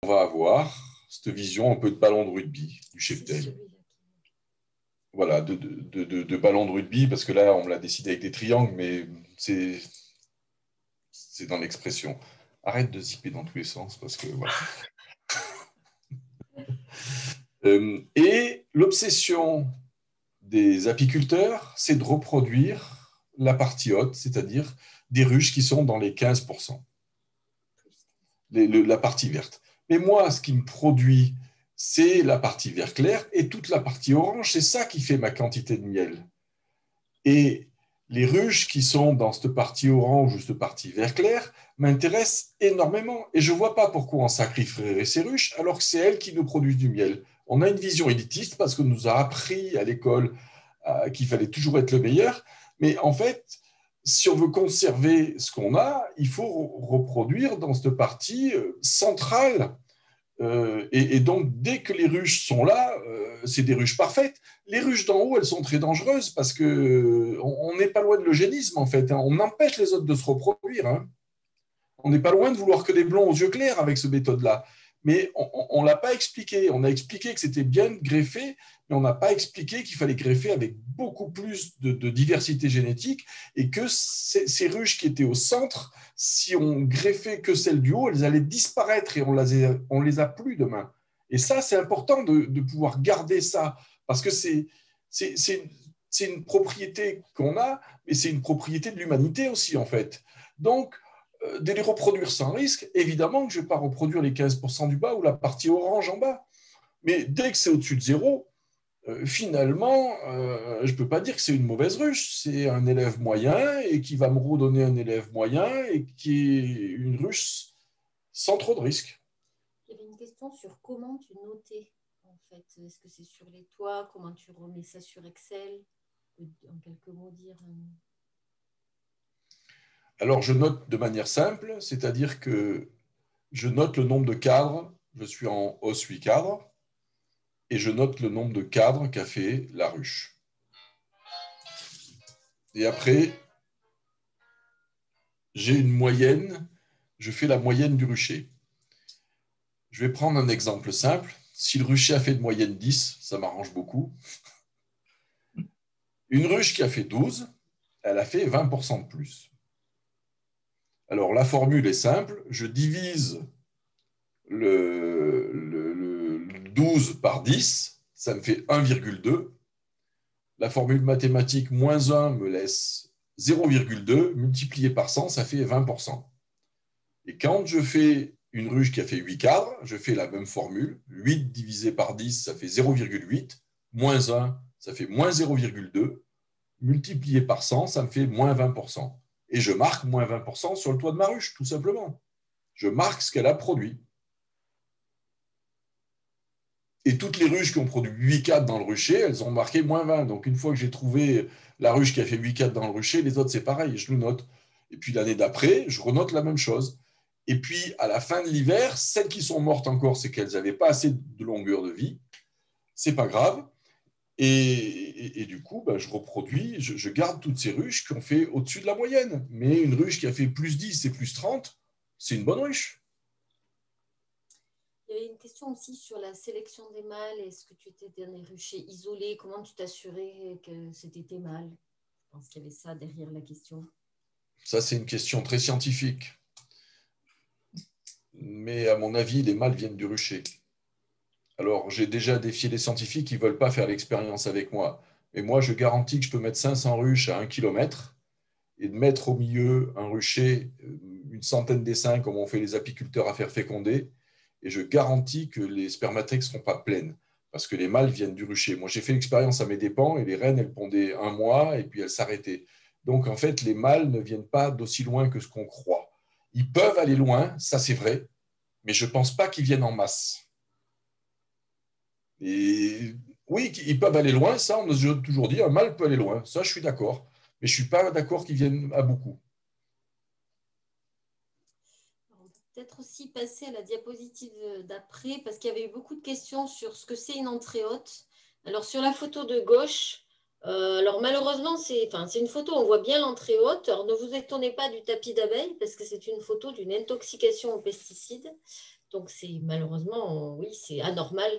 on va avoir cette vision un peu de ballon de rugby du cheptel. Voilà, de ballon de rugby, parce que là, on me l'a décidé avec des triangles, mais c'est dans l'expression. Arrête de zipper dans tous les sens, parce que voilà. Et l'obsession des apiculteurs, c'est de reproduire la partie haute, c'est-à-dire des ruches qui sont dans les 15%, la partie verte. Mais moi, ce qui me produit, c'est la partie vert clair et toute la partie orange, c'est ça qui fait ma quantité de miel. Et les ruches qui sont dans cette partie orange ou cette partie vert clair m'intéressent énormément. Et je ne vois pas pourquoi on sacrifierait ces ruches alors que c'est elles qui nous produisent du miel. On a une vision élitiste parce qu'on nous a appris à l'école qu'il fallait toujours être le meilleur. Mais en fait, si on veut conserver ce qu'on a, il faut reproduire dans cette partie centrale. Et donc, dès que les ruches sont là, c'est des ruches parfaites. Les ruches d'en haut, elles sont très dangereuses parce qu'on n'est pas loin de l'eugénisme, en fait. On empêche les autres de se reproduire. Hein. On n'est pas loin de vouloir que des blonds aux yeux clairs avec cette méthode-là. Mais on ne l'a pas expliqué. On a expliqué que c'était bien de greffer, mais on n'a pas expliqué qu'il fallait greffer avec beaucoup plus de diversité génétique et que ces ruches qui étaient au centre, si on greffait que celles du haut, elles allaient disparaître et on les a plus demain. Et ça, c'est important de pouvoir garder ça parce que c'est une propriété qu'on a, mais c'est une propriété de l'humanité aussi, en fait. Donc, de les reproduire sans risque, évidemment que je ne vais pas reproduire les 15% du bas ou la partie orange en bas. Mais dès que c'est au-dessus de zéro, finalement, je ne peux pas dire que c'est une mauvaise ruche. C'est un élève moyen et qui va me redonner un élève moyen et qui est une ruche sans trop de risques. Il y avait une question sur comment tu notais, en fait. Est-ce que c'est sur les toits? Comment tu remets ça sur Excel? En quelques mots dire. Alors, je note de manière simple, c'est-à-dire que je note le nombre de cadres, je suis en hausse 8 cadres, et je note le nombre de cadres qu'a fait la ruche. Et après, j'ai une moyenne, je fais la moyenne du rucher. Je vais prendre un exemple simple. Si le rucher a fait de moyenne 10, ça m'arrange beaucoup. Une ruche qui a fait 12, elle a fait 20% de plus. Alors, la formule est simple. Je divise le 12 par 10, ça me fait 1,2. La formule mathématique moins 1 me laisse 0,2. Multiplié par 100, ça fait 20%. Et quand je fais une ruche qui a fait 8 cadres, je fais la même formule. 8 divisé par 10, ça fait 0,8. Moins 1, ça fait moins 0,2. Multiplié par 100, ça me fait moins 20%. Et je marque moins 20% sur le toit de ma ruche, tout simplement. Je marque ce qu'elle a produit. Et toutes les ruches qui ont produit 8 cadres dans le rucher, elles ont marqué moins 20. Donc, une fois que j'ai trouvé la ruche qui a fait 8 cadres dans le rucher, les autres, c'est pareil, je le note. Et puis, l'année d'après, je renote la même chose. Et puis, à la fin de l'hiver, celles qui sont mortes encore, c'est qu'elles n'avaient pas assez de longueur de vie. C'est pas grave. Et du coup, je reproduis, je garde toutes ces ruches qui ont fait au-dessus de la moyenne. Mais une ruche qui a fait plus 10 et plus 30, c'est une bonne ruche. Il y avait une question aussi sur la sélection des mâles. Est-ce que tu étais dans des ruchers isolés? Comment tu t'assurais que c'était tes mâles? Je pense qu'il y avait ça derrière la question. Ça, c'est une question très scientifique. Mais à mon avis, les mâles viennent du rucher. Alors, j'ai déjà défié les scientifiques qui ne veulent pas faire l'expérience avec moi. Mais moi, je garantis que je peux mettre 500 ruches à 1 kilomètre et de mettre au milieu un rucher, une centaine d'essaims, comme on fait les apiculteurs à faire féconder. Et je garantis que les spermathèques ne seront pas pleines parce que les mâles viennent du rucher. Moi, j'ai fait l'expérience à mes dépens et les reines, elles pondaient un mois et puis elles s'arrêtaient. Donc, en fait, les mâles ne viennent pas d'aussi loin que ce qu'on croit. Ils peuvent aller loin, ça c'est vrai, mais je ne pense pas qu'ils viennent en masse. Et oui, ils peuvent aller loin, ça, on a toujours dit, un mâle peut aller loin, ça, je suis d'accord. Mais je ne suis pas d'accord qu'ils viennent à beaucoup. On peut peut-être aussi passer à la diapositive d'après, parce qu'il y avait eu beaucoup de questions sur ce que c'est une entrée haute. Alors, sur la photo de gauche, alors malheureusement, c'est une photo, on voit bien l'entrée haute. Alors, ne vous étonnez pas du tapis d'abeilles, parce que c'est une photo d'une intoxication aux pesticides. Donc, c'est malheureusement, oui, c'est anormal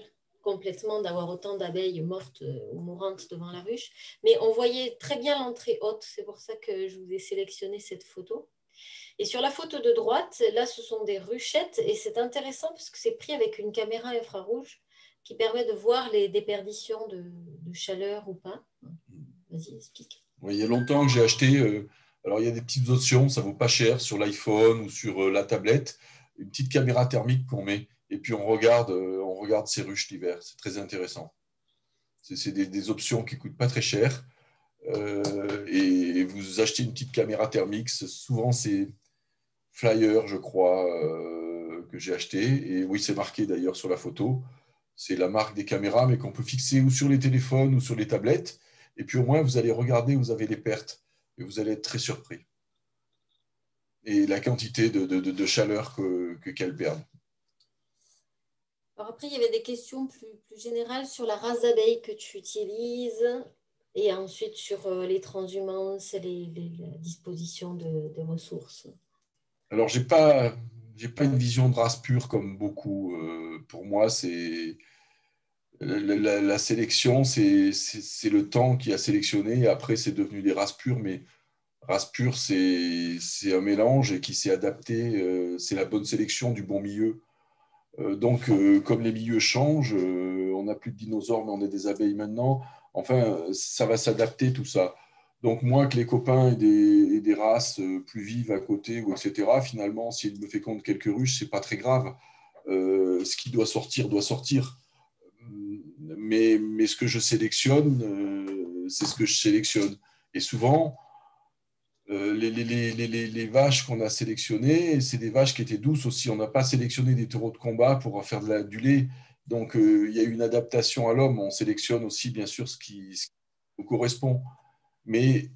complètement d'avoir autant d'abeilles mortes ou mourantes devant la ruche. Mais on voyait très bien l'entrée haute. C'est pour ça que je vous ai sélectionné cette photo. Et sur la photo de droite, là, ce sont des ruchettes. Et c'est intéressant parce que c'est pris avec une caméra infrarouge qui permet de voir les déperditions de chaleur ou pas. Vas-y, explique. Oui, il y a longtemps que j'ai acheté. Alors, il y a des petites options, ça vaut pas cher sur l'iPhone ou sur la tablette. Une petite caméra thermique qu'on met. Et puis, on regarde ces ruches l'hiver. C'est très intéressant. C'est des options qui coûtent pas très cher. Et vous achetez une petite caméra thermique. Souvent, c'est Flyer, je crois, que j'ai acheté. Et oui, c'est marqué d'ailleurs sur la photo. C'est la marque des caméras, mais qu'on peut fixer ou sur les téléphones ou sur les tablettes. Et puis au moins, vous allez regarder, vous avez les pertes. Et vous allez être très surpris. Et la quantité de chaleur qu'elles perdent. Alors après, il y avait des questions plus générales sur la race d'abeilles que tu utilises et ensuite sur les transhumances, la disposition de ressources. Alors, j'ai pas une vision de race pure comme beaucoup. Pour moi, c'est la sélection, c'est le temps qui a sélectionné. Et après, c'est devenu des races pures, mais race pure, c'est un mélange et qui s'est adapté. C'est la bonne sélection du bon milieu. Donc, comme les milieux changent, on n'a plus de dinosaures, mais on est des abeilles maintenant. Enfin, ça va s'adapter tout ça. Donc, moi, que les copains aient des races plus vives à côté, ou etc., finalement, s'il me féconde quelques ruches, c'est pas très grave. Ce qui doit sortir, doit sortir. Mais ce que je sélectionne, c'est ce que je sélectionne. Et souvent, les vaches qu'on a sélectionnées, c'est des vaches qui étaient douces aussi. On n'a pas sélectionné des taureaux de combat pour faire du lait. Donc, il y a une adaptation à l'homme. On sélectionne aussi, bien sûr, ce qui nous correspond. Mais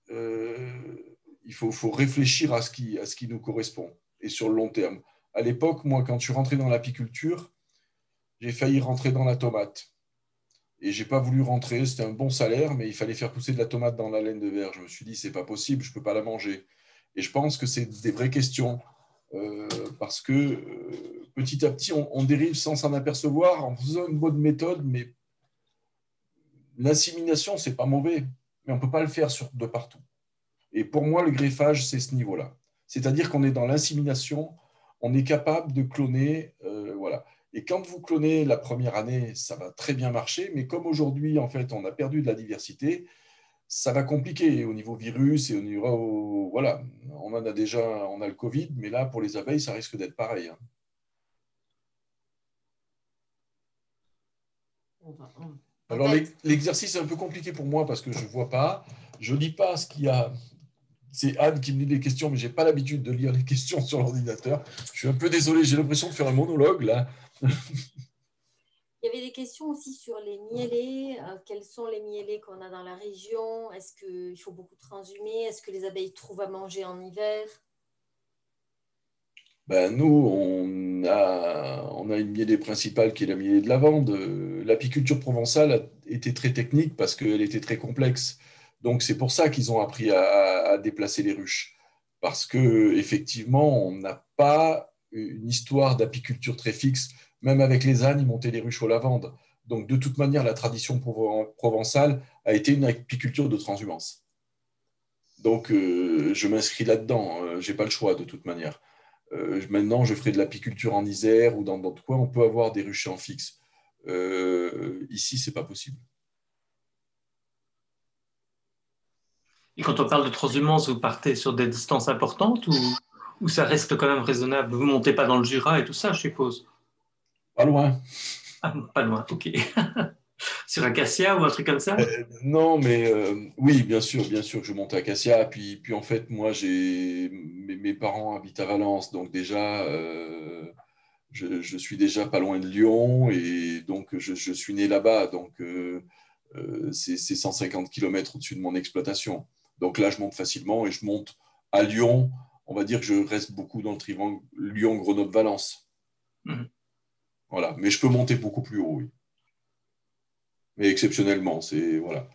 il faut réfléchir à ce qui nous correspond et sur le long terme. À l'époque, moi, quand je suis rentré dans l'apiculture, j'ai failli rentrer dans la tomate. Et j'ai pas voulu rentrer, c'était un bon salaire, mais il fallait faire pousser de la tomate dans la laine de verre. Je me suis dit, c'est pas possible, je peux pas la manger. Et je pense que c'est des vraies questions, parce que petit à petit, on dérive sans s'en apercevoir en faisant une bonne méthode, mais l'insémination, c'est pas mauvais, mais on peut pas le faire de partout. Et pour moi, le greffage, c'est ce niveau-là. C'est-à-dire qu'on est dans l'insémination, on est capable de cloner, voilà. Et quand vous clonez la première année, ça va très bien marcher, mais comme aujourd'hui, en fait, on a perdu de la diversité, ça va compliquer au niveau virus et au niveau, voilà, on en a déjà, on a le Covid, mais là, pour les abeilles, ça risque d'être pareil. Alors, l'exercice est un peu compliqué pour moi parce que je ne vois pas, je ne lis pas ce qu'il y a. C'est Anne qui me lit les questions, mais je n'ai pas l'habitude de lire les questions sur l'ordinateur. Je suis un peu désolé, j'ai l'impression de faire un monologue là. Il y avait des questions aussi sur les miellets. Quels sont les miellets qu'on a dans la région? Est-ce qu'il faut beaucoup transhumer? Est-ce que les abeilles trouvent à manger en hiver? Ben, nous, on a une mielée principale qui est la mielée de lavande. L'apiculture provençale a été très technique parce qu'elle était très complexe. Donc, c'est pour ça qu'ils ont appris à déplacer les ruches. Parce qu'effectivement, on n'a pas une histoire d'apiculture très fixe. Même avec les ânes, ils montaient les ruches aux lavandes. Donc, de toute manière, la tradition provençale a été une apiculture de transhumance. Donc, je m'inscris là-dedans. Je n'ai pas le choix de toute manière. Maintenant, je ferai de l'apiculture en Isère ou dans d'autres coins. On peut avoir des ruchers en fixe. Ici, ce n'est pas possible. Et quand on parle de transhumance, vous partez sur des distances importantes ou ça reste quand même raisonnable? Vous ne montez pas dans le Jura et tout ça, je suppose? Pas loin. Ah, pas loin, ok. Sur Acacia ou un truc comme ça? Non, mais oui, bien sûr que je monte à Cassia. Puis en fait, moi, mes parents habitent à Valence, donc déjà, je suis déjà pas loin de Lyon et donc je suis né là-bas. Donc, c'est 150 km au-dessus de mon exploitation. Donc là, je monte facilement et je monte à Lyon. On va dire que je reste beaucoup dans le triangle Lyon-Grenoble-Valence. Mmh. Voilà. Mais je peux monter beaucoup plus haut, oui. Mais exceptionnellement, c'est voilà.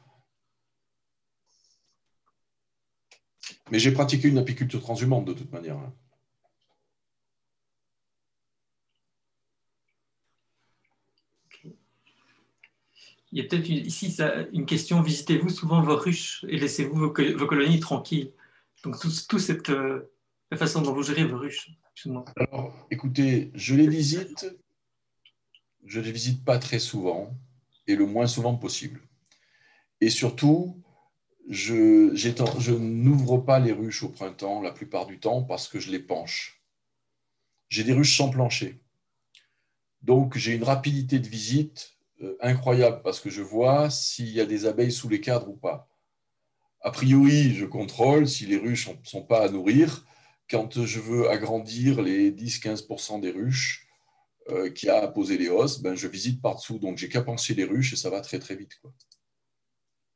Mais j'ai pratiqué une apiculture transhumante de toute manière. Il y a peut-être ici une question, visitez-vous souvent vos ruches et laissez-vous vos colonies tranquilles. Donc, tout cette, la façon dont vous gérez vos ruches. Alors, écoutez, je les visite pas très souvent et le moins souvent possible. Et surtout, je n'ouvre pas les ruches au printemps la plupart du temps parce que je les penche. J'ai des ruches sans plancher. Donc, j'ai une rapidité de visite incroyable parce que je vois s'il y a des abeilles sous les cadres ou pas. A priori, je contrôle si les ruches ne sont pas à nourrir. Quand je veux agrandir les 10-15% des ruches qui a à poser les os, ben, je visite par-dessous. Donc, j'ai qu'à pencher les ruches et ça va très, très vite, quoi.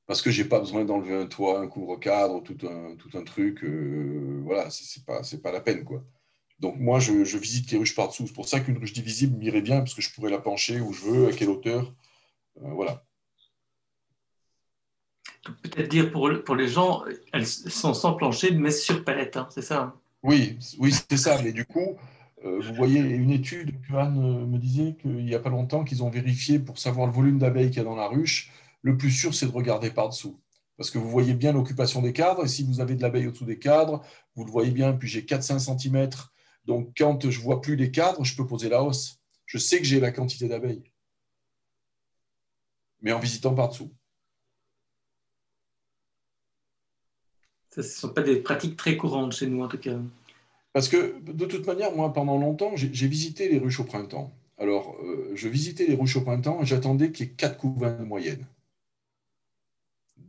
Parce que je n'ai pas besoin d'enlever un toit, un couvre-cadre, tout un truc. Voilà, c'est pas la peine, quoi. Donc, moi, je visite les ruches par-dessous. C'est pour ça qu'une ruche divisible m'irait bien, parce que je pourrais la pencher où je veux, à quelle hauteur. Voilà. Peut-être dire pour les gens, elles sont sans plancher, mais sur palette, hein, c'est ça? Oui, oui, c'est ça. Mais du coup, vous voyez une étude que Anne me disait qu'il n'y a pas longtemps qu'ils ont vérifié pour savoir le volume d'abeilles qu'il y a dans la ruche. Le plus sûr, c'est de regarder par-dessous. Parce que vous voyez bien l'occupation des cadres. Et si vous avez de l'abeille au-dessous des cadres, vous le voyez bien. Puis j'ai 4-5 cm. Donc, quand je ne vois plus les cadres, je peux poser la hausse. Je sais que j'ai la quantité d'abeilles. Mais en visitant par-dessous. Ce ne sont pas des pratiques très courantes chez nous, en tout cas. Parce que, de toute manière, moi, pendant longtemps, j'ai visité les ruches au printemps. Alors, je visitais les ruches au printemps et j'attendais qu'il y ait 4 couvains de moyenne.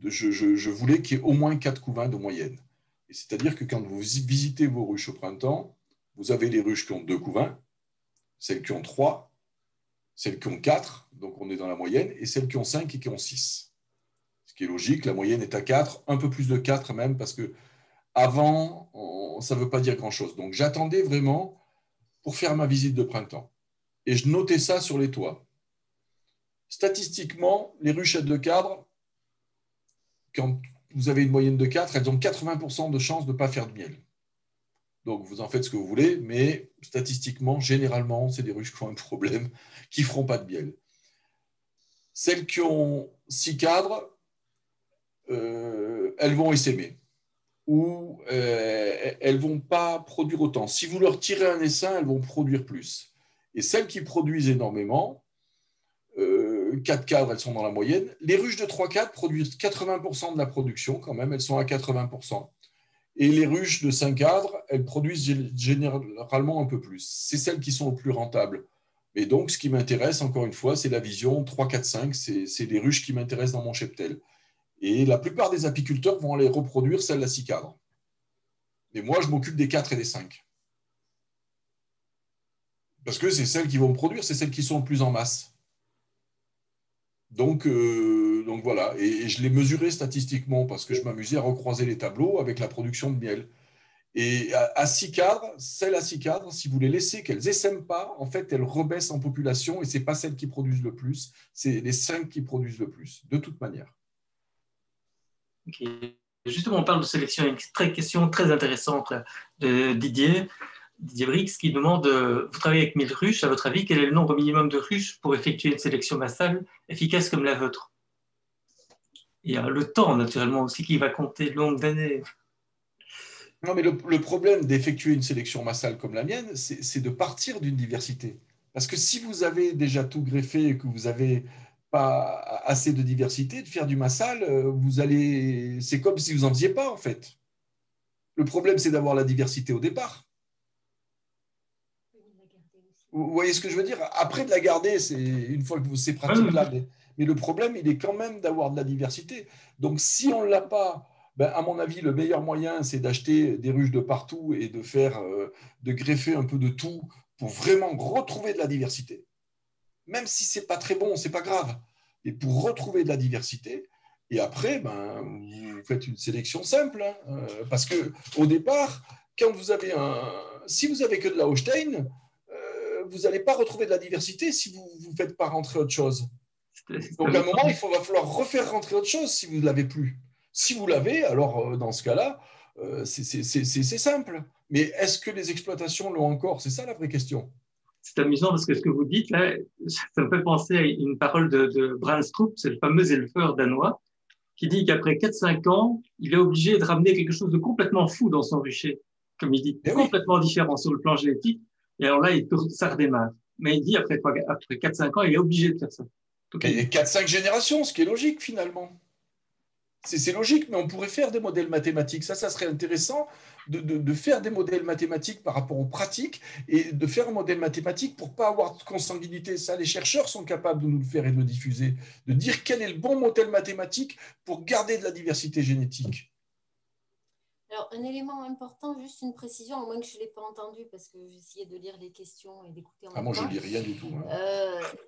Je voulais qu'il y ait au moins 4 couvains de moyenne. Et c'est-à-dire que quand vous visitez vos ruches au printemps, vous avez les ruches qui ont 2 couvains, celles qui ont 3, celles qui ont 4, donc on est dans la moyenne, et celles qui ont 5 et qui ont 6. Ce qui est logique, la moyenne est à 4, un peu plus de 4 même, parce que avant, ça ne veut pas dire grand-chose. Donc j'attendais vraiment pour faire ma visite de printemps. Et je notais ça sur les toits. Statistiquement, les ruchettes de cadre, quand vous avez une moyenne de 4, elles ont 80% de chances de ne pas faire de miel. Donc vous en faites ce que vous voulez, mais statistiquement, généralement, c'est des ruches qui ont un problème, qui ne feront pas de miel. Celles qui ont 6 cadres, elles vont essaimer. Ou elles ne vont pas produire autant. Si vous leur tirez un essaim, elles vont produire plus. Et celles qui produisent énormément, 4 cadres, elles sont dans la moyenne. Les ruches de 3 cadres produisent 80% de la production quand même, elles sont à 80%. Et les ruches de 5 cadres, elles produisent généralement un peu plus. C'est celles qui sont les plus rentables. Et donc, ce qui m'intéresse, encore une fois, c'est la vision 3, 4, 5. C'est les ruches qui m'intéressent dans mon cheptel. Et la plupart des apiculteurs vont aller reproduire celles à 6 cadres. Mais moi, je m'occupe des 4 et des 5. Parce que c'est celles qui vont me produire, c'est celles qui sont le plus en masse. Donc voilà, et je l'ai mesuré statistiquement parce que je m'amusais à recroiser les tableaux avec la production de miel. Et à 6 cadres, celles à 6 cadres, si vous les laissez qu'elles essaiment pas, en fait, elles rebaissent en population et ce n'est pas celles qui produisent le plus, c'est les 5 qui produisent le plus, de toute manière. Okay. Justement, on parle de sélection, une question très intéressante de Didier Brix qui demande, vous travaillez avec 1000 ruches, à votre avis, quel est le nombre minimum de ruches pour effectuer une sélection massale efficace comme la vôtre? Il y a le temps, naturellement, aussi, qui va compter le nombre d'années. Non, mais le problème d'effectuer une sélection massale comme la mienne, c'est de partir d'une diversité. Parce que si vous avez déjà tout greffé et que vous n'avez pas assez de diversité, de faire du massal, c'est comme si vous n'en faisiez pas, en fait. Le problème, c'est d'avoir la diversité au départ. Vous voyez ce que je veux dire? Après, de la garder, c'est une fois que c'est pratique là. Mais le problème, il est quand même d'avoir de la diversité. Donc, si on ne l'a pas, ben, à mon avis, le meilleur moyen, c'est d'acheter des ruches de partout et de greffer un peu de tout pour vraiment retrouver de la diversité. Même si ce n'est pas très bon, ce n'est pas grave. Et pour retrouver de la diversité, et après, ben, vous faites une sélection simple. Hein, parce qu'au départ, quand vous avez si vous avez que de la Holstein, vous n'allez pas retrouver de la diversité si vous ne faites pas rentrer autre chose. Donc, à un moment, va falloir refaire rentrer autre chose si vous ne l'avez plus. Si vous l'avez, alors dans ce cas-là, c'est simple. Mais est-ce que les exploitations l'ont encore? C'est ça la vraie question. c'est amusant parce que ce que vous dites là, ça me fait penser à une parole de Brandstrup, c'est le fameux éleveur danois, qui dit qu'après 4-5 ans, il est obligé de ramener quelque chose de complètement fou dans son rucher. Comme il dit, Eh oui, complètement différent sur le plan génétique. Et alors là, ça redémarre. Mais il dit, après 4-5 ans, il est obligé de faire ça. Donc, et 4-5 générations, ce qui est logique finalement. C'est logique, mais on pourrait faire des modèles mathématiques. Ça serait intéressant de faire des modèles mathématiques par rapport aux pratiques et de faire un modèle mathématique pour ne pas avoir de consanguinité. Ça, les chercheurs sont capables de nous le faire et de le diffuser, de dire quel est le bon modèle mathématique pour garder de la diversité génétique. Alors, un élément important, juste une précision, à moins que je ne l'ai pas entendu parce que j'essayais de lire les questions et d'écouter en même Moi, je temps. ne lis rien du tout.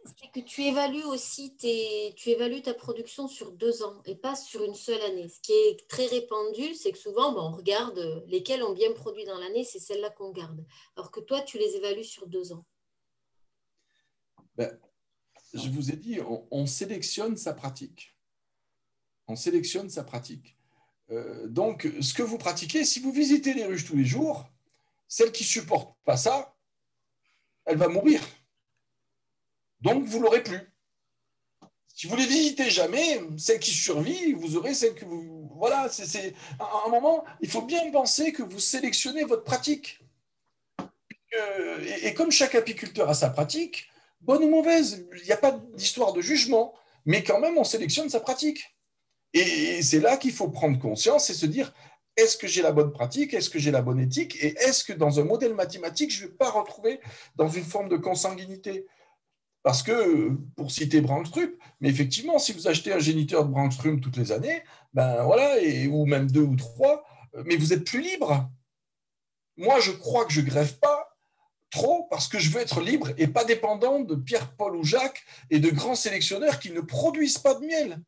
C'est que tu évalues aussi tu évalues ta production sur 2 ans et pas sur une seule année. Ce qui est très répandu, c'est que souvent, on regarde lesquelles ont bien produit dans l'année, c'est celles-là qu'on garde. Alors que toi, tu les évalues sur 2 ans. Je vous ai dit, on sélectionne sa pratique. On sélectionne sa pratique. Donc, ce que vous pratiquez, si vous visitez les ruches tous les jours, celle qui ne supporte pas ça, elle va mourir. Donc, vous ne l'aurez plus. Si vous ne les visitez jamais, celle qui survit, vous aurez celle que vous... Voilà, à un moment, il faut bien penser que vous sélectionnez votre pratique. Et comme chaque apiculteur a sa pratique, bonne ou mauvaise, il n'y a pas d'histoire de jugement, mais quand même, on sélectionne sa pratique. Et c'est là qu'il faut prendre conscience et se dire, est-ce que j'ai la bonne pratique, est-ce que j'ai la bonne éthique, et est-ce que dans un modèle mathématique, je ne vais pas retrouver dans une forme de consanguinité? Parce que, pour citer Brandstrup, mais effectivement, si vous achetez un géniteur de Brandstrup toutes les années, ben voilà, ou même 2 ou 3, mais vous êtes plus libre. Moi, je crois que je ne greffe pas trop parce que je veux être libre et pas dépendant de Pierre, Paul ou Jacques et de grands sélectionneurs qui ne produisent pas de miel.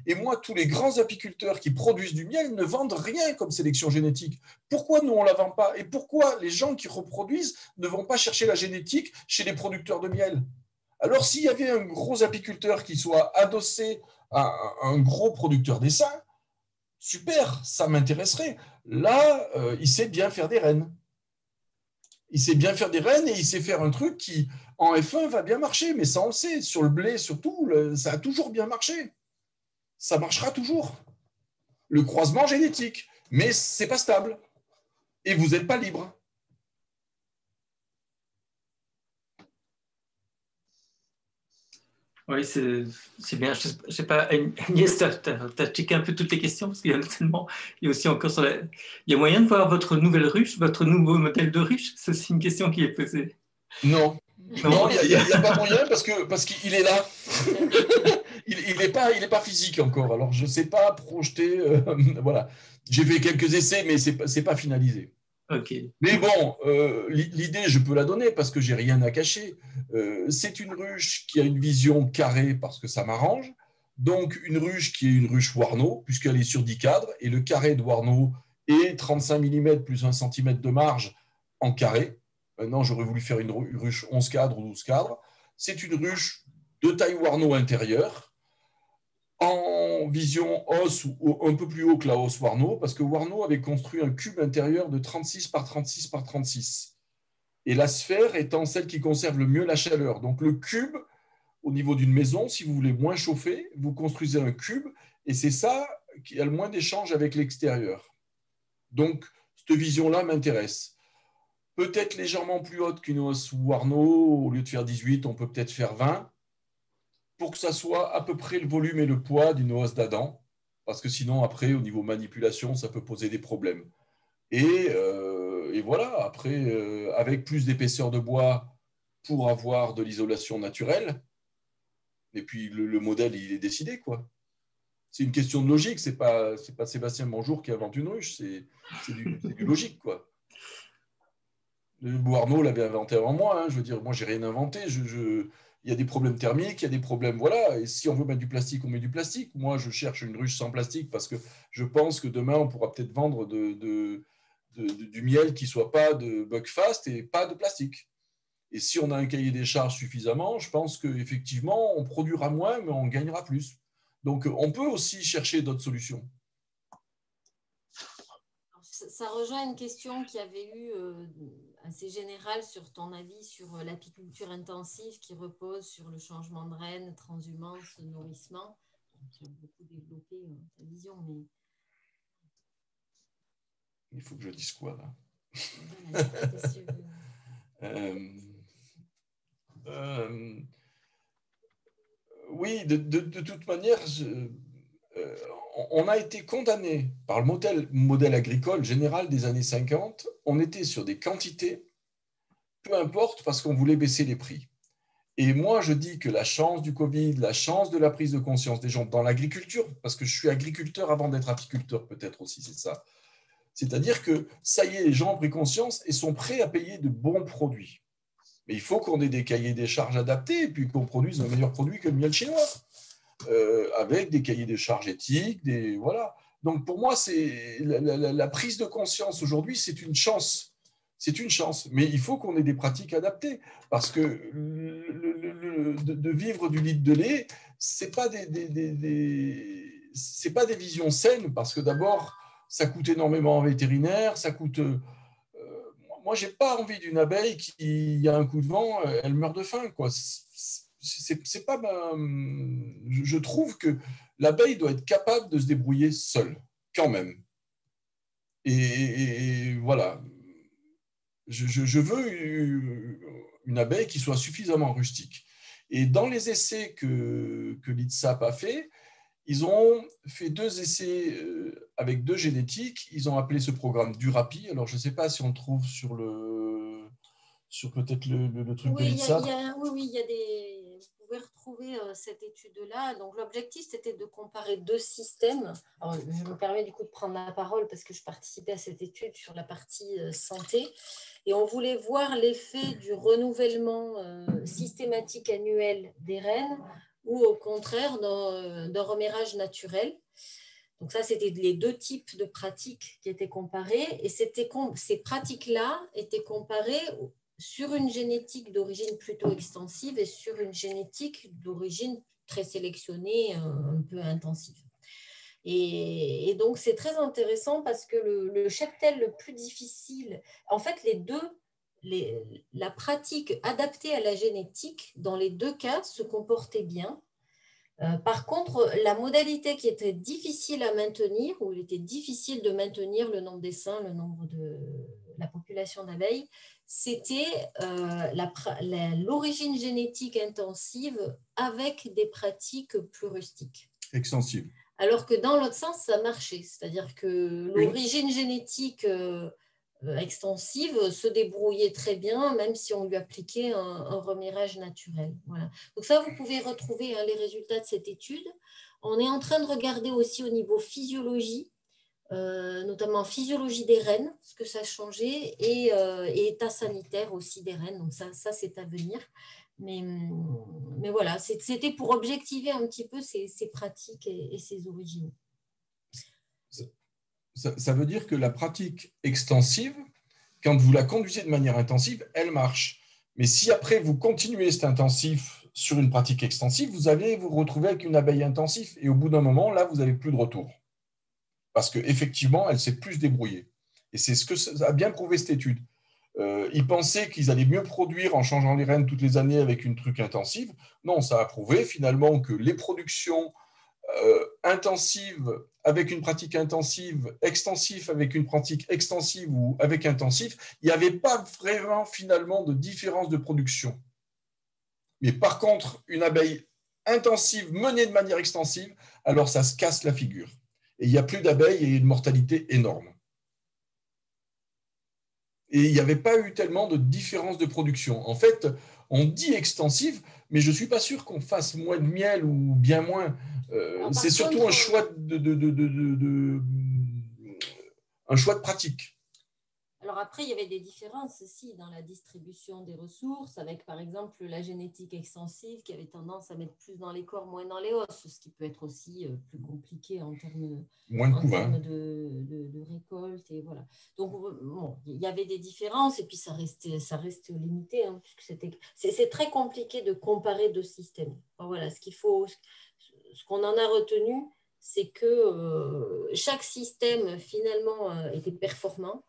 Et moi, tous les grands apiculteurs qui produisent du miel ne vendent rien comme sélection génétique. Pourquoi nous, on ne la vend pas? Et pourquoi les gens qui reproduisent ne vont pas chercher la génétique chez les producteurs de miel? Alors, s'il y avait un gros apiculteur qui soit adossé à un gros producteur d'essaims, super, ça m'intéresserait. Là, il sait bien faire des rennes. Il sait bien faire des rennes et il sait faire un truc qui, en F1, va bien marcher. Mais ça, on le sait. Sur le blé, surtout, ça a toujours bien marché. Ça marchera toujours. Le croisement génétique. Mais ce n'est pas stable. Et vous n'êtes pas libre. Oui, c'est bien. Je sais pas, Agnès, tu as checké un peu toutes les questions parce qu'il y en a tellement. Il y a aussi encore il y a moyen de voir votre nouvelle ruche, votre nouveau modèle de ruche? C'est aussi une question qui est posée. Non. Non, il n'y a pas moyen parce qu'il est là. il n'est pas physique encore. Alors, je ne sais pas projeter. Voilà. J'ai fait quelques essais, mais ce n'est pas finalisé. Okay. Mais bon, l'idée, je peux la donner parce que j'ai rien à cacher. C'est une ruche qui a une vision carrée parce que ça m'arrange. Donc, une ruche qui est une ruche Warno, puisqu'elle est sur 10 cadres, et le carré de Warno est 35 mm plus 1 cm de marge en carré. Maintenant, j'aurais voulu faire une ruche 11 cadres ou 12 cadres. C'est une ruche de taille Warno intérieure, en vision hausse ou un peu plus haut que la hausse Warno, parce que Warno avait construit un cube intérieur de 36 par 36 par 36. Et la sphère étant celle qui conserve le mieux la chaleur. Donc le cube, au niveau d'une maison, si vous voulez moins chauffer, vous construisez un cube, et c'est ça qui a le moins d'échange avec l'extérieur. Donc cette vision-là m'intéresse. Peut-être légèrement plus haute qu'une hausse Warno, au lieu de faire 18, on peut peut-être faire 20, pour que ça soit à peu près le volume et le poids d'une hausse d'Adam, parce que sinon, après, au niveau manipulation, ça peut poser des problèmes. Et voilà, après, avec plus d'épaisseur de bois pour avoir de l'isolation naturelle, et puis le modèle, il est décidé, quoi. C'est une question de logique, c'est pas Sébastien Bonjour qui invente une ruche, c'est du logique, quoi. Le Arnaud l'avait inventé avant moi, hein. Je veux dire, moi, j'ai rien inventé. Il y a des problèmes thermiques, il y a des problèmes, voilà. Et si on veut mettre du plastique, on met du plastique. Moi, je cherche une ruche sans plastique parce que je pense que demain, on pourra peut-être vendre du miel qui ne soit pas de Buckfast et pas de plastique. Et si on a un cahier des charges suffisamment, je pense qu'effectivement, on produira moins, mais on gagnera plus. Donc, on peut aussi chercher d'autres solutions. Ça rejoint une question qui avait eu assez général sur ton avis sur l'apiculture intensive qui repose sur le changement de reine, transhumance, nourrissement. Tu as beaucoup développé ta vision, mais... Il faut que je dise quoi, là? Voilà, oui, de toute manière, on a été condamné par le modèle agricole général des années 50. On était sur des quantités, peu importe, parce qu'on voulait baisser les prix. Et moi, je dis que la chance du Covid, la chance de la prise de conscience des gens dans l'agriculture, parce que je suis agriculteur avant d'être apiculteur, peut-être aussi, c'est ça. C'est-à-dire que ça y est, les gens ont pris conscience et sont prêts à payer de bons produits. Mais il faut qu'on ait des cahiers des charges adaptés et puis qu'on produise un meilleur produit que le miel chinois, avec des cahiers des charges éthiques, voilà. Donc pour moi, c'est la prise de conscience aujourd'hui, c'est une chance. C'est une chance, mais il faut qu'on ait des pratiques adaptées parce que de vivre du litre de lait, c'est pas c'est pas des visions saines parce que d'abord, ça coûte énormément en vétérinaire, ça coûte. Moi, j'ai pas envie d'une abeille qui, il y a un coup de vent, elle meurt de faim, quoi. C'est pas je trouve que l'abeille doit être capable de se débrouiller seule, quand même. Et voilà. Je veux une abeille qui soit suffisamment rustique. Et dans les essais que l'ITSAP a fait, ils ont fait 2 essais avec 2 génétiques. Ils ont appelé ce programme Durapi. Alors, je ne sais pas si on le trouve sur peut-être le truc de l'ITSAP. Oui, il y a des... Vous pouvez retrouver cette étude-là. Donc, l'objectif, c'était de comparer 2 systèmes. Alors, je me permets du coup de prendre la parole parce que je participais à cette étude sur la partie santé. Et on voulait voir l'effet du renouvellement systématique annuel des reines ou au contraire d'un remérage naturel. Donc ça, c'était les 2 types de pratiques qui étaient comparées. Et ces pratiques-là étaient comparées sur une génétique d'origine plutôt extensive et sur une génétique d'origine très sélectionnée, un peu intensive. Et donc, c'est très intéressant parce que le cheptel le plus difficile, en fait, la pratique adaptée à la génétique, dans les 2 cas, se comportait bien. Par contre, la modalité qui était difficile à maintenir, où il était difficile de maintenir le nombre d'essaims, le nombre de la population d'abeilles, c'était l'origine génétique intensive avec des pratiques plus rustiques. Extensive. Alors que dans l'autre sens, ça marchait. C'est-à-dire que l'origine génétique extensive se débrouillait très bien, même si on lui appliquait un remérage naturel. Voilà. Donc ça, vous pouvez retrouver les résultats de cette étude. On est en train de regarder aussi au niveau physiologie, notamment physiologie des reines, ce que ça a changé, et état sanitaire aussi des reines. Donc ça c'est à venir. Mais voilà, c'était pour objectiver un petit peu ces pratiques et ces origines. Ça veut dire que la pratique extensive, quand vous la conduisez de manière intensive, elle marche. Mais si après vous continuez cet intensif sur une pratique extensive, vous allez vous retrouver avec une abeille intensive. Et au bout d'un moment, là, vous n'avez plus de retour. Parce qu'effectivement, elle s'est plus débrouillée. Et c'est ce que ça a bien prouvé cette étude. Ils pensaient qu'ils allaient mieux produire en changeant les reines toutes les années avec une truc intensive. Non, ça a prouvé finalement que les productions intensives avec une pratique intensive, extensive avec une pratique extensive ou avec intensif, il n'y avait pas vraiment finalement de différence de production. Mais par contre, une abeille intensive menée de manière extensive, alors ça se casse la figure. Et il n'y a plus d'abeilles et une mortalité énorme. Et il n'y avait pas eu tellement de différence de production. En fait, on dit extensive, mais je ne suis pas sûr qu'on fasse moins de miel ou bien moins. C'est surtout un choix un choix de pratique. Alors après, il y avait des différences aussi dans la distribution des ressources, avec par exemple la génétique extensive qui avait tendance à mettre plus dans les corps, moins dans les os, ce qui peut être aussi plus compliqué en termes de récolte. Et voilà. Donc, bon, il y avait des différences et puis ça reste limité, hein, puisque c'est très compliqué de comparer 2 systèmes. Enfin, voilà, ce qu'on en a retenu, c'est que chaque système finalement était performant.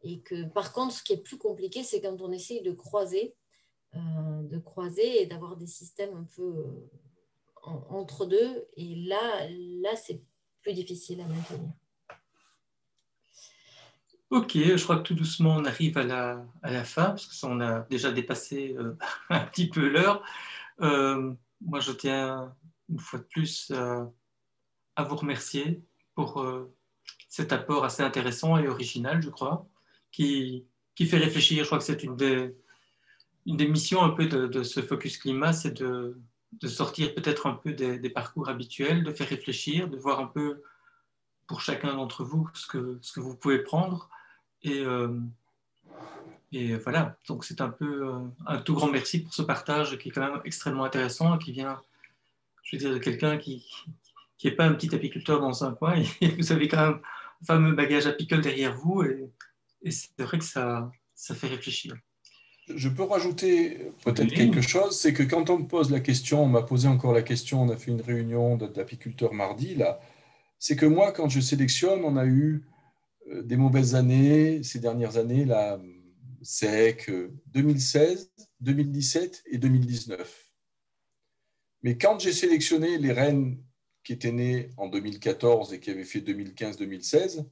Et que, par contre, ce qui est plus compliqué, c'est quand on essaye de croiser et d'avoir des systèmes un peu entre deux. Et là c'est plus difficile à maintenir. Ok, je crois que tout doucement, on arrive à la fin, parce que ça, on a déjà dépassé un petit peu l'heure. Moi, je tiens une fois de plus à vous remercier pour cet apport assez intéressant et original, je crois, qui fait réfléchir. Je crois que c'est une des missions un peu de ce Focus Climat, c'est de sortir peut-être un peu des parcours habituels, de faire réfléchir, de voir un peu pour chacun d'entre vous ce que vous pouvez prendre. Et voilà, donc c'est un peu un tout grand merci pour ce partage qui est quand même extrêmement intéressant et qui vient, je veux dire, de quelqu'un qui n'est pas un petit apiculteur dans un coin. Et vous avez quand même un fameux bagage apicole derrière vous et c'est vrai que ça fait réfléchir. Je peux rajouter peut-être Oui. quelque chose, c'est que quand on me pose la question, on m'a posé encore la question, on a fait une réunion d'apiculteurs mardi, là, c'est que moi, quand je sélectionne, on a eu des mauvaises années, ces dernières années, là, sec, 2016, 2017 et 2019. Mais quand j'ai sélectionné les rennes qui étaient nées en 2014 et qui avaient fait 2015-2016,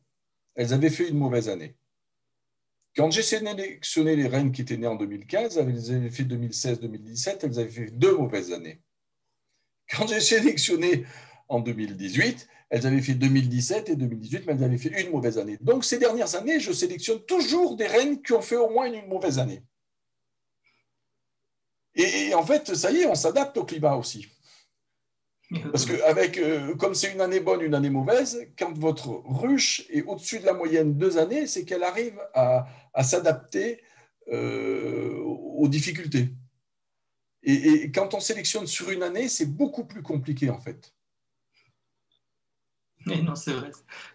elles avaient fait une mauvaise année. Quand j'ai sélectionné les rennes qui étaient nées en 2015, elles avaient fait 2016-2017, elles avaient fait 2 mauvaises années. Quand j'ai sélectionné en 2018, elles avaient fait 2017 et 2018, mais elles avaient fait une mauvaise année. Donc, ces dernières années, je sélectionne toujours des rennes qui ont fait au moins une mauvaise année. Et en fait, ça y est, on s'adapte au climat aussi. Parce que comme c'est une année bonne, une année mauvaise, quand votre ruche est au-dessus de la moyenne 2 années, c'est qu'elle arrive à s'adapter aux difficultés. Et quand on sélectionne sur une année, c'est beaucoup plus compliqué en fait. Mais non, c'est vrai.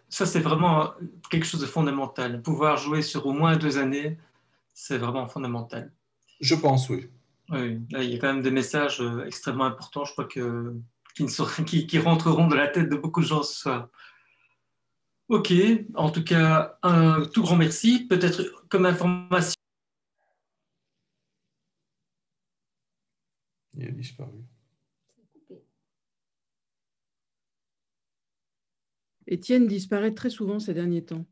Ça, c'est vraiment quelque chose de fondamental. Pouvoir jouer sur au moins 2 années, c'est vraiment fondamental. Je pense, oui. Oui, là, il y a quand même des messages extrêmement importants, je crois, qui rentreront dans la tête de beaucoup de gens ce soir. Ok, en tout cas, un tout grand merci. Peut-être comme information. Il a disparu. Étienne disparaît très souvent ces derniers temps.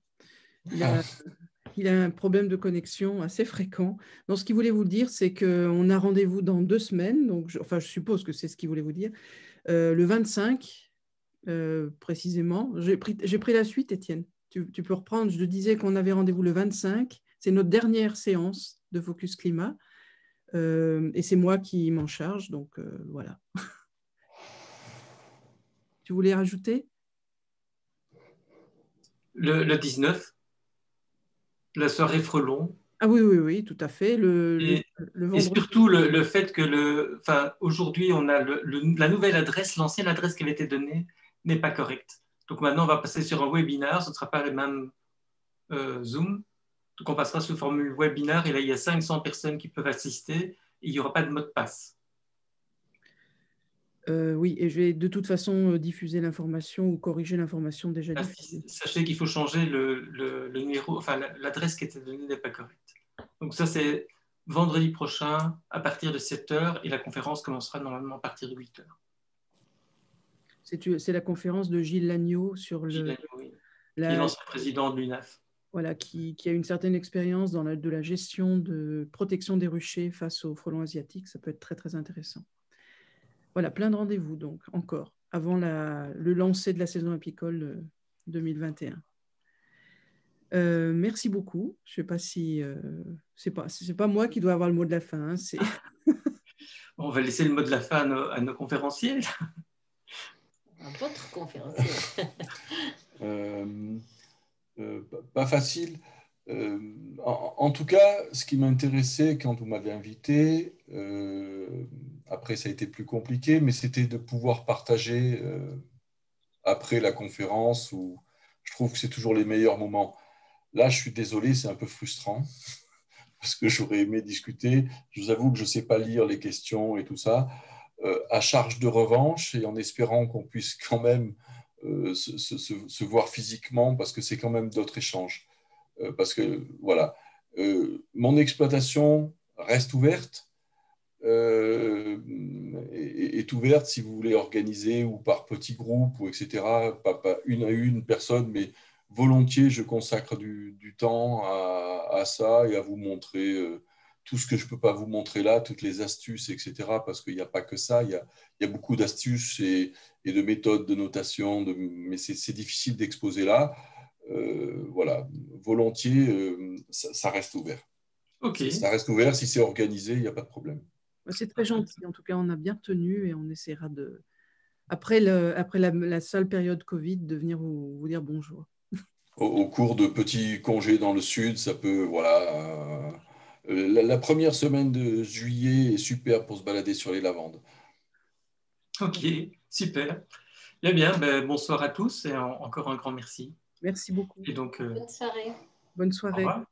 Il a un problème de connexion assez fréquent. Donc, ce qu'il voulait vous dire, c'est qu'on a rendez-vous dans 2 semaines. Donc, je suppose que c'est ce qu'il voulait vous dire. Le 25, précisément. J'ai pris la suite, Étienne. Tu peux reprendre. Je te disais qu'on avait rendez-vous le 25. C'est notre dernière séance de Focus Climat. Et c'est moi qui m'en charge. Donc, voilà. Tu voulais rajouter ? Le 19, la soirée Frelon. Ah oui, tout à fait. Le vendredi. Et surtout le fait que aujourd'hui, on a la nouvelle adresse, l'ancienne adresse qui avait été donnée n'est pas correcte. Donc maintenant, on va passer sur un webinar, ce ne sera pas les mêmes Zoom. Donc on passera sous formule webinar et là, il y a 500 personnes qui peuvent assister et il n'y aura pas de mot de passe. Oui, et je vais de toute façon diffuser l'information ou corriger l'information déjà diffusée. Sachez qu'il faut changer le numéro, enfin l'adresse qui était donnée n'est pas correcte. Donc ça, c'est vendredi prochain à partir de 7h et la conférence commencera normalement à partir de 8h. C'est la conférence de Gilles Lagneau sur Gilles Lagneau, oui. Qui est l'ancien président de l'UNAF. Voilà, qui a une certaine expérience dans de la gestion de protection des ruchers face aux frelons asiatiques. Ça peut être très, très intéressant. Voilà, plein de rendez-vous, donc, encore, avant le lancer de la saison apicole 2021. Merci beaucoup. Je ne sais pas si... c'est pas moi qui dois avoir le mot de la fin. Hein, On va laisser le mot de la fin à nos conférenciers. À votre conférencier. Pas facile. En tout cas, ce qui m'intéressait quand vous m'avez invité, après ça a été plus compliqué, mais c'était de pouvoir partager après la conférence où je trouve que c'est toujours les meilleurs moments. Là, je suis désolé, c'est un peu frustrant parce que j'aurais aimé discuter. Je vous avoue que je ne sais pas lire les questions et tout ça, à charge de revanche et en espérant qu'on puisse quand même se voir physiquement parce que c'est quand même d'autres échanges. parce que voilà, mon exploitation reste ouverte, est ouverte si vous voulez organiser ou par petits groupes ou etc. Pas une à une personne, mais volontiers je consacre du temps à ça et à vous montrer tout ce que je ne peux pas vous montrer là, toutes les astuces, etc. Parce qu'il n'y a pas que ça, il y a beaucoup d'astuces et de méthodes de notation, mais c'est difficile d'exposer là. Voilà, volontiers, ça reste ouvert. Ok. Ça reste ouvert, si c'est organisé, il n'y a pas de problème. C'est très gentil. En tout cas, on a bien tenu et on essaiera après la sale période Covid, de venir vous dire bonjour. Au cours de petits congés dans le sud, ça peut, voilà. La première semaine de juillet est super pour se balader sur les lavandes. Ok, super. Eh bien, bonsoir à tous et encore un grand merci. Merci beaucoup. Et donc, Bonne soirée. Bonne au soirée. revoir.